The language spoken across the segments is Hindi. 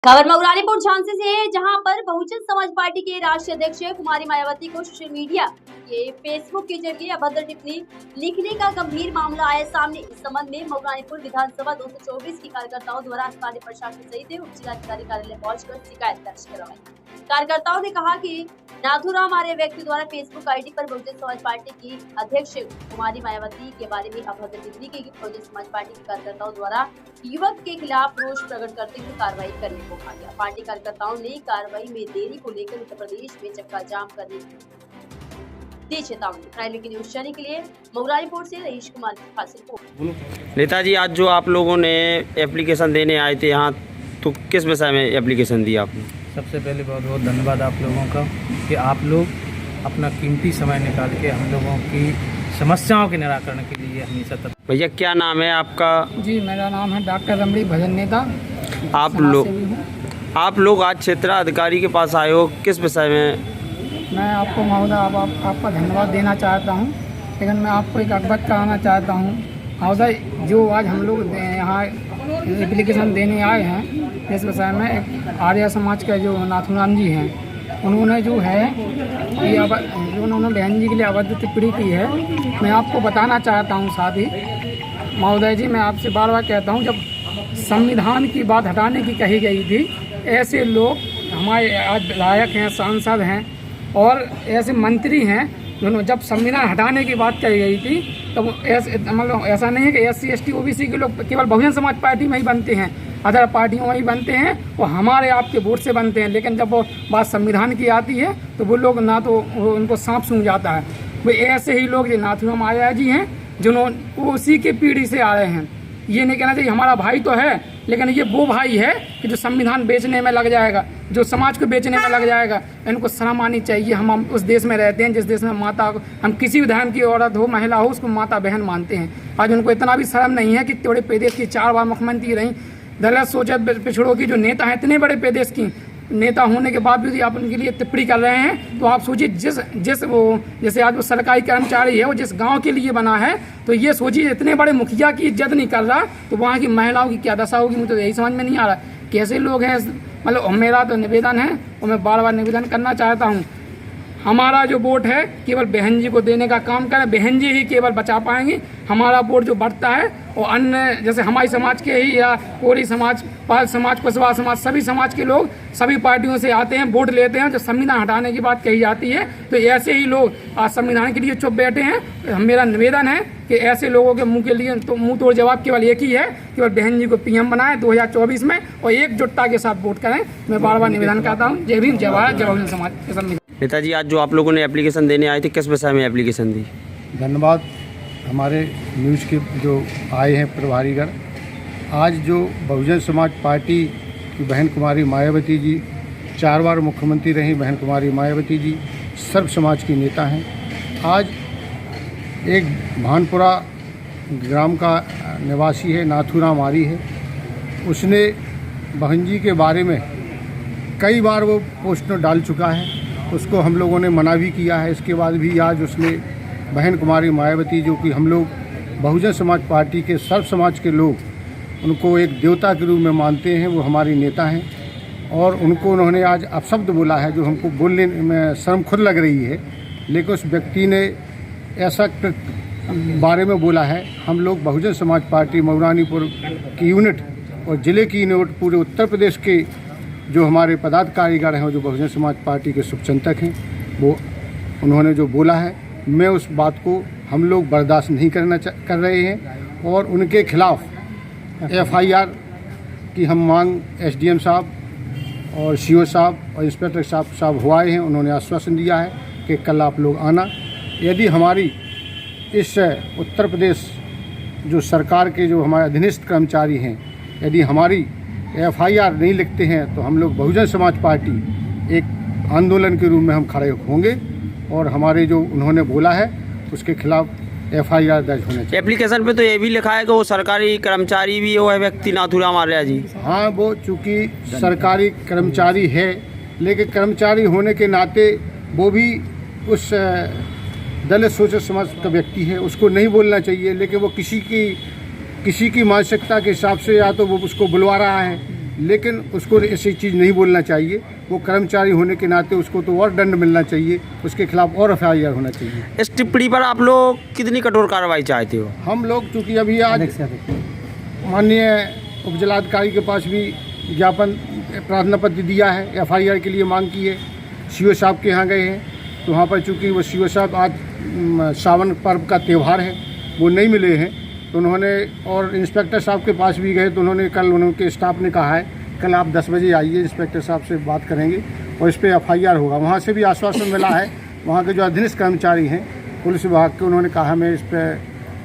खबर मऊरानीपुर झांसी से है, जहां पर बहुजन समाज पार्टी के राष्ट्रीय अध्यक्ष कुमारी मायावती को सोशल मीडिया के फेसबुक के जरिए अभद्र टिप्पणी लिखने का गंभीर मामला आया सामने। इस संबंध में मऊरानीपुर विधानसभा 224 की कार्यकर्ताओं द्वारा स्थानीय प्रशासन सहित उप जिलाधिकारी कार्यालय पहुंचकर शिकायत दर्ज करवाई। कार्यकर्ताओं ने कहा कि नाथूराम आर्य व्यक्ति द्वारा फेसबुक आईडी पर बहुजन समाज पार्टी की अध्यक्ष कुमारी मायावती के बारे में अभद्र टिप्पणी की। बहुजन समाज पार्टी के कार्यकर्ताओं द्वारा युवक के खिलाफ रोष प्रकट करते हुए कार्रवाई करने को कहा गया। पार्टी कार्यकर्ताओं ने कार्रवाई में देरी को लेकर उत्तर प्रदेश में चक्का जाम करने दी चेतावनी। प्राइम न्यूज चैनल के लिए मऊरानीपुर से रईश कुमार हासिल। नेताजी, आज जो आप लोगों ने एप्लीकेशन देने आए थे यहाँ, तो किस विषय में एप्लीकेशन दिया आपने? सबसे पहले बहुत बहुत धन्यवाद आप लोगों का कि आप लोग अपना कीमती समय निकाल के हम लोगों की समस्याओं के निराकरण के लिए हमेशा तत्पर। भैया, क्या नाम है आपका? जी, मेरा नाम है डॉक्टर रमणी भजन नेता। आप लोग आज क्षेत्राधिकारी के पास आए हो, किस विषय में? मैं आपको महोदय आपका धन्यवाद देना चाहता हूं, लेकिन मैं आपको एक अवगत कराना चाहता हूं महोदय, जो आज हम लोग यहाँ एप्लीकेशन देने आए हैं इस विषय में, एक आर्य समाज के जो नाथूराम जी हैं, उन्होंने जो है ये उन्होंने बहन जी के लिए अभद्र टिप्पणी की है। मैं आपको बताना चाहता हूं साथ ही महोदय जी, मैं आपसे बार बार कहता हूं, जब संविधान की बात हटाने की कही गई थी, ऐसे लोग हमारे आज विधायक हैं, सांसद हैं और ऐसे मंत्री हैं, दोनों जब संविधान हटाने की बात कही गई थी तब मतलब ऐसा नहीं है कि SC ST OBC के लोग केवल बहुजन समाज पार्टी में ही बनते हैं, अदर पार्टियों में ही बनते हैं, वो हमारे आपके वोट से बनते हैं। लेकिन जब वो बात संविधान की आती है तो वो लोग ना तो उनको सांप सूंघ जाता है। वो ऐसे ही लोग जो नाथूराम आर्य जी हैं, जिन्होंने उसी के पीढ़ी से आ रहे हैं। ये नहीं कहना चाहिए हमारा भाई तो है, लेकिन ये वो भाई है कि जो संविधान बेचने में लग जाएगा, जो समाज को बेचने में लग जाएगा। इनको शर्म आनी चाहिए। हम उस देश में रहते हैं जिस देश में माता, हम किसी भी धर्म की औरत हो, महिला हो, उसको माता बहन मानते हैं। आज उनको इतना भी शर्म नहीं है कि बड़े प्रदेश की 4 बार मुख्यमंत्री रहीं, दलित शोषित पिछड़ों की जो नेता हैं, इतने बड़े प्रदेश की नेता होने के बाद भी आप उनके लिए टिप्पणी कर रहे हैं। तो आप सोचिए, जैसे आज वो सरकारी कर्मचारी है, वो जिस गांव के लिए बना है, तो ये सोचिए इतने बड़े मुखिया की इज्जत नहीं कर रहा, तो वहाँ की महिलाओं की क्या दशा होगी। मुझे तो यही समझ में नहीं आ रहा कैसे लोग हैं। मतलब मेरा तो निवेदन है और मैं बार बार निवेदन करना चाहता हूँ, हमारा जो वोट है केवल बहन जी को देने का काम करें। बहन जी ही केवल बचा पाएंगी। हमारा वोट जो बढ़ता है और अन्य जैसे हमारे समाज के ही या कोरी समाज, पाल समाज, कुशवाहा समाज, सभी समाज के लोग सभी पार्टियों से आते हैं, वोट लेते हैं। जब संविधान हटाने की बात कही जाती है तो ऐसे ही लोग आज संविधान के लिए चुप बैठे हैं। मेरा निवेदन है कि ऐसे लोगों के मुंह के लिए तो मुंह तोड़ जवाब केवल एक ही है, केवल बहन जी को PM बनाए 2024 में और एकजुटता के साथ वोट करें। मैं बार बार निवेदन करता हूँ। जय भीम, जय भारत, जय बहुजन समाज। नेताजी, आज जो आप लोगों ने एप्लीकेशन देने आए थे, किस विषय में एप्लीकेशन दी? धन्यवाद हमारे न्यूज़ के जो आए हैं प्रभारीगण। आज जो बहुजन समाज पार्टी की बहन कुमारी मायावती जी, 4 बार मुख्यमंत्री रही बहन कुमारी मायावती जी, सर्व समाज की नेता हैं। आज एक भानपुरा ग्राम का निवासी है, नाथूराम आर्य है, उसने बहन जी के बारे में कई बार वो पोस्टर डाल चुका है। उसको हम लोगों ने मना भी किया है। इसके बाद भी आज उसने बहन कुमारी मायावती, जो कि हम लोग बहुजन समाज पार्टी के सर्व समाज के लोग उनको एक देवता के रूप में मानते हैं, वो हमारी नेता हैं, और उनको उन्होंने आज अपशब्द बोला है जो हमको बोलने में शर्म खुद लग रही है। लेकिन उस व्यक्ति ने ऐसा बारे में बोला है। हम लोग बहुजन समाज पार्टी मऊरानीपुर की यूनिट और ज़िले की यूनिट पूरे उत्तर प्रदेश के जो हमारे पदाधिकारीगण हैं, जो बहुजन समाज पार्टी के शुभचिंतक हैं, वो उन्होंने जो बोला है, मैं उस बात को हम लोग बर्दाश्त नहीं कर रहे हैं और उनके खिलाफ FIR की हम मांग SDM साहब और CO साहब और इंस्पेक्टर साहब हुआए हैं। उन्होंने आश्वासन दिया है कि कल आप लोग आना। यदि हमारी इस उत्तर प्रदेश जो सरकार के जो हमारे अधीनस्थ कर्मचारी हैं, यदि हमारी FIR नहीं लिखते हैं तो हम लोग बहुजन समाज पार्टी एक आंदोलन के रूप में हम खड़े होंगे और हमारे जो उन्होंने बोला है उसके खिलाफ FIR दर्ज होने चाहिए। एप्लीकेशन पे तो ये भी लिखा है कि वो सरकारी कर्मचारी भी वो है व्यक्ति नाथूराम आर्य जी। हाँ, वो चूँकि सरकारी कर्मचारी है, लेकिन कर्मचारी होने के नाते वो भी उस दलित शोषित समाज का व्यक्ति है, उसको नहीं बोलना चाहिए। लेकिन वो किसी की मानसिकता के हिसाब से या तो वो उसको बुलवा रहा है लेकिन उसको ऐसी चीज़ नहीं बोलना चाहिए। वो कर्मचारी होने के नाते उसको तो और दंड मिलना चाहिए, उसके खिलाफ और FIR होना चाहिए। इस टिप्पणी पर आप लोग कितनी कठोर कार्रवाई चाहते हो? हम लोग चूँकि अभी आज माननीय उपजिलाधिकारी के पास भी ज्ञापन प्रार्थना पत्र दिया है, FIR के लिए मांग की है, CO साहब के यहाँ गए हैं, तो वहाँ पर चूँकि वो CO साहब आज सावन पर्व का त्यौहार है वो नहीं मिले हैं, तो उन्होंने और इंस्पेक्टर साहब के पास भी गए, तो उन्होंने कल उनके स्टाफ ने कहा है कल आप 10 बजे आइए, इंस्पेक्टर साहब से बात करेंगे और इस पर FIR होगा। वहाँ से भी आश्वासन मिला है, वहाँ के जो अधीनस्थ कर्मचारी हैं पुलिस विभाग के, उन्होंने कहा हमें इस पर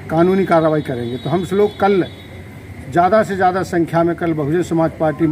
कानूनी कार्रवाई करेंगे। तो हम लोग कल ज़्यादा से ज़्यादा संख्या में कल बहुजन समाज पार्टी